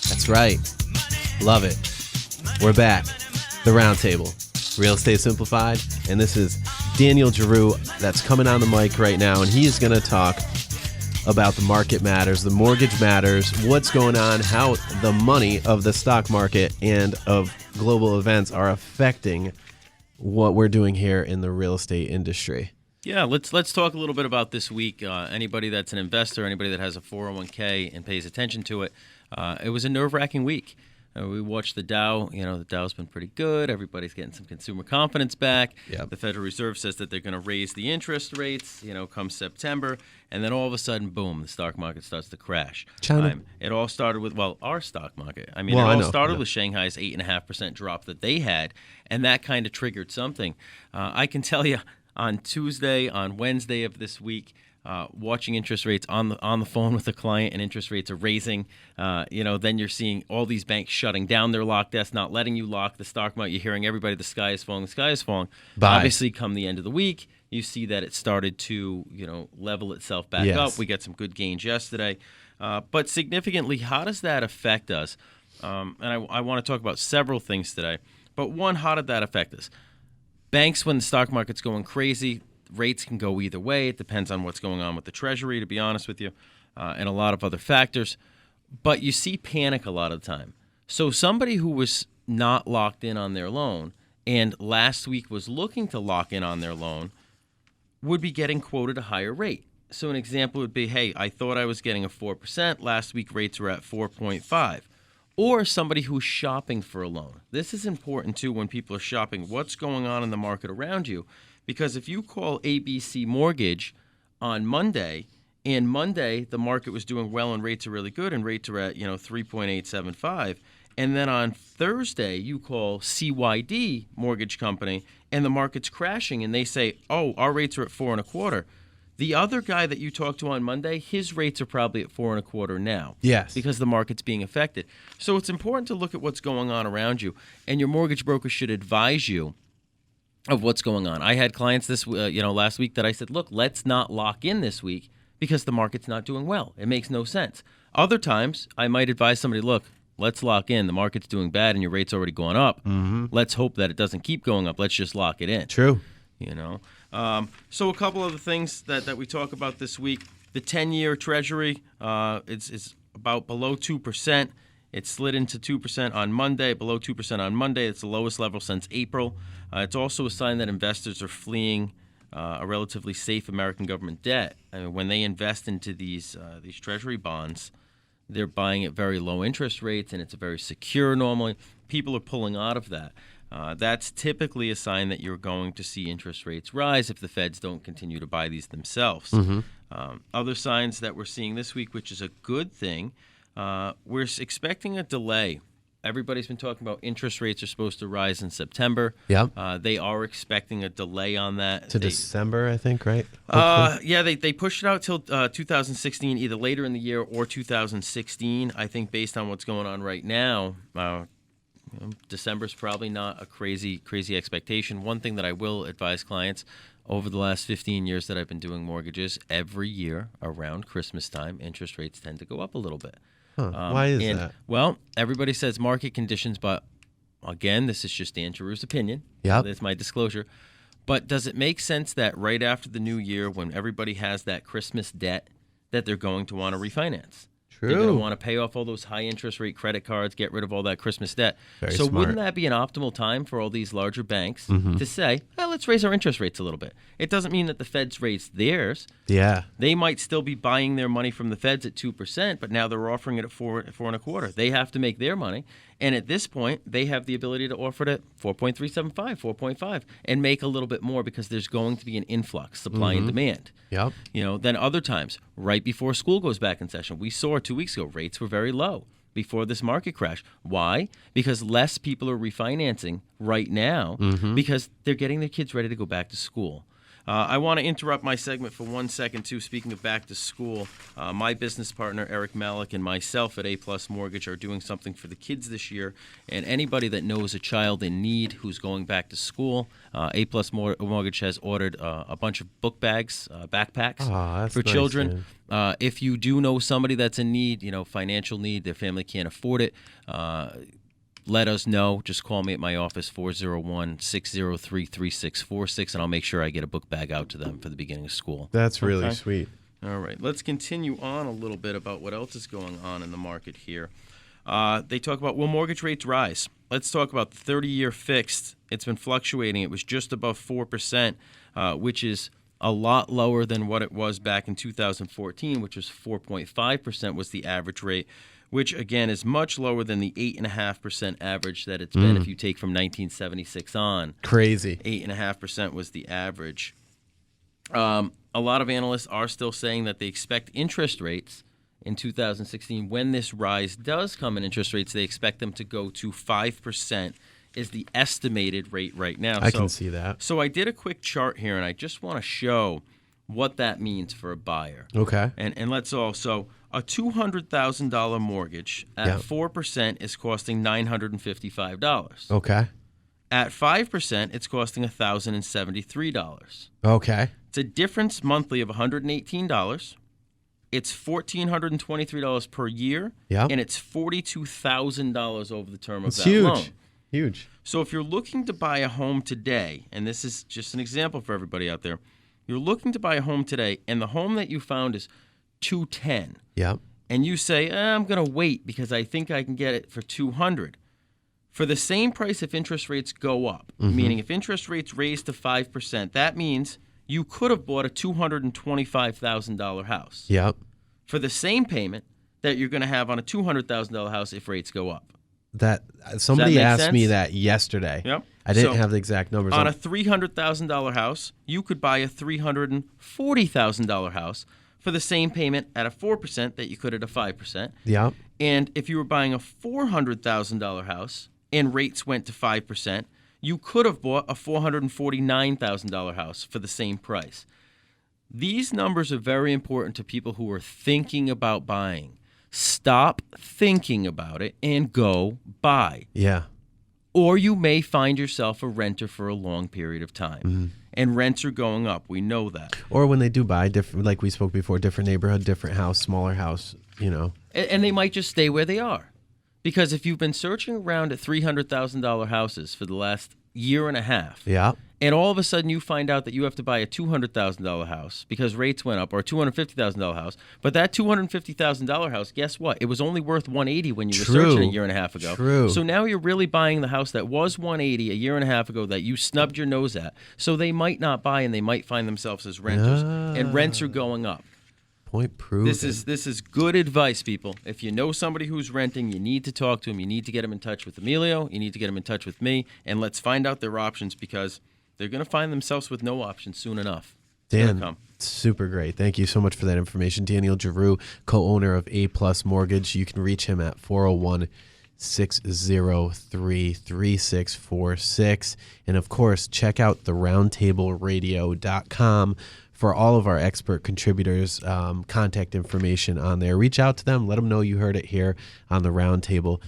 That's right. Love it. We're back. The Roundtable. Real Estate Simplified. And this is Daniel Giroux that's coming on the mic right now. And he is going to talk about the market matters, the mortgage matters, what's going on, how the money of the stock market and of global events are affecting what we're doing here in the real estate industry. Yeah, let's talk a little bit about this week. Anybody that's an investor, anybody that has a 401k and pays attention to it, it was a nerve-wracking week. We watched the Dow. The Dow's been pretty good. Everybody's getting some consumer confidence back. Yep. The Federal Reserve says that they're going to raise the interest rates, come September. And then all of a sudden, boom, the stock market starts to crash. China. It all started with, our stock market. I started with Shanghai's 8.5% drop that they had, and that kind of triggered something. I can tell you on Tuesday, on Wednesday of this week, watching interest rates on the phone with a client and interest rates are raising, then you're seeing all these banks shutting down their lock desks, not letting you lock the stock market. You're hearing everybody, the sky is falling. Bye. Obviously, come the end of the week, you see that it started to, level itself back up. We got some good gains yesterday. But significantly, how does that affect us? And I want to talk about several things today. But one, how did that affect us? Banks, when the stock market's going crazy, rates can go either way. It depends on what's going on with the Treasury, to be honest with you, and a lot of other factors. But you see panic a lot of the time. So somebody who was not locked in on their loan and last week was looking to lock in on their loan would be getting quoted a higher rate. So an example would be, hey, I thought I was getting a 4%. Last week rates were at 4.5. Or somebody who's shopping for a loan. This is important, too, when people are shopping. What's going on in the market around you? Because if you call ABC Mortgage on Monday, and Monday the market was doing well and rates are really good and rates are at 3.875, and then on Thursday you call CYD Mortgage Company and the market's crashing and they say, oh, our rates are at 4.25. The other guy that you talked to on Monday, his rates are probably at 4.25 now. Yes. Because the market's being affected. So it's important to look at what's going on around you, and your mortgage broker should advise you of what's going on. I had clients last week that I said, look, let's not lock in this week because the market's not doing well. It makes no sense. Other times, I might advise somebody, look, let's lock in. The market's doing bad and your rate's already going up. Mm-hmm. Let's hope that it doesn't keep going up. Let's just lock it in. True. So a couple of the things that we talk about this week. The 10-year Treasury, it's about below 2%. It slid into 2% on Monday, below 2% on Monday. It's the lowest level since April. It's also a sign that investors are fleeing a relatively safe American government debt. I mean, when they invest into these Treasury bonds, they're buying at very low interest rates, and it's very secure normally. People are pulling out of that. That's typically a sign that you're going to see interest rates rise if the feds don't continue to buy these themselves. Mm-hmm. Other signs that we're seeing this week, which is a good thing, we're expecting a delay. Everybody's been talking about interest rates are supposed to rise in September. Yeah. They are expecting a delay on that. December, I think, right? They pushed it out till 2016, either later in the year or 2016. I think based on what's going on right now, December's probably not a crazy expectation. One thing that I will advise clients, over the last 15 years that I've been doing mortgages, every year around Christmas time, interest rates tend to go up a little bit. Huh. Why is that? Well, everybody says market conditions, but again, this is just Dan Giroux's opinion. Yeah, that's my disclosure. But does it make sense that right after the new year, when everybody has that Christmas debt, that they're going to want to refinance? True. They're going to want to pay off all those high interest rate credit cards, get rid of all that Christmas debt. Very so smart. Wouldn't that be an optimal time for all these larger banks to say, well, let's raise our interest rates a little bit? It doesn't mean that the Feds raised theirs. Yeah. They might still be buying their money from the Feds at 2%, but now they're offering it at 4.25. They have to make their money. And at this point, they have the ability to offer it at 4.375, 4.5, and make a little bit more because there's going to be an influx, supply and demand. Yep. Then other times, right before school goes back in session, we saw 2 weeks ago, rates were very low before this market crash. Why? Because less people are refinancing right now because they're getting their kids ready to go back to school. I want to interrupt my segment for 1 second, too. Speaking of back to school, my business partner, Eric Malik, and myself at A Plus Mortgage are doing something for the kids this year. And anybody that knows a child in need who's going back to school, A Plus Mortgage has ordered a bunch of book bags, backpacks for children. If you do know somebody that's in need, financial need, their family can't afford it, let us know. Just call me at my office, 401-603-3646, and I'll make sure I get a book bag out to them for the beginning of school. That's really sweet. All right. Let's continue on a little bit about what else is going on in the market here. They talk about, will mortgage rates rise? Let's talk about the 30-year fixed. It's been fluctuating. It was just above 4%, which is a lot lower than what it was back in 2014, which was 4.5% was the average rate, which, again, is much lower than the 8.5% average that it's been if you take from 1976 on. Crazy. 8.5% was the average. A lot of analysts are still saying that they expect interest rates in 2016, when this rise does come in interest rates, they expect them to go to 5% is the estimated rate right now. I can see that. So I did a quick chart here, and I just want to show what that means for a buyer. Okay. And let's also, a $200,000 mortgage at 4% is costing $955. Okay. At 5%, it's costing $1,073. Okay. It's a difference monthly of $118. It's $1,423 per year. Yeah. And it's $42,000 over the term of that huge. loan. Huge. So if you're looking to buy a home today, and this is just an example for everybody out there, you're looking to buy a home today, and the home that you found is $210. Yeah. And you say, I'm going to wait because I think I can get it for $200. For the same price if interest rates go up, meaning if interest rates raise to 5%, that means you could have bought a $225,000 house. Yep. For the same payment that you're going to have on a $200,000 house if rates go up. That somebody asked sense? me that yesterday. Yep. I didn't have the exact numbers. On a $300,000 house, you could buy a $340,000 house for the same payment at a 4% that you could at a 5%. Yeah. And if you were buying a $400,000 house and rates went to 5%, you could have bought a $449,000 house for the same price. These numbers are very important to people who are thinking about buying. Stop thinking about it and go buy. Yeah. Or you may find yourself a renter for a long period of time. And rents are going up. We know that. Or when they do buy, different, like we spoke before, different neighborhood, different house, smaller house, And they might just stay where they are. Because if you've been searching around at $300,000 houses for the last year and a half, and all of a sudden you find out that you have to buy a $200,000 house because rates went up, or a $250,000 house, but that $250,000 house, guess what? It was only worth $180 when you were searching a year and a half ago. True. So now you're really buying the house that was $180 a year and a half ago that you snubbed your nose at. So they might not buy, and they might find themselves as renters, and rents are going up. Point proven. This is good advice, people. If you know somebody who's renting, you need to talk to them. You need to get them in touch with Emilio. You need to get them in touch with me, and let's find out their options, because they're going to find themselves with no options soon enough. Dan, super great. Thank you so much for that information. Daniel Giroux, co-owner of A Plus Mortgage. You can reach him at 401-603-3646. And, of course, check out theroundtableradio.com for all of our expert contributors, contact information on there. Reach out to them. Let them know you heard it here on The Roundtable.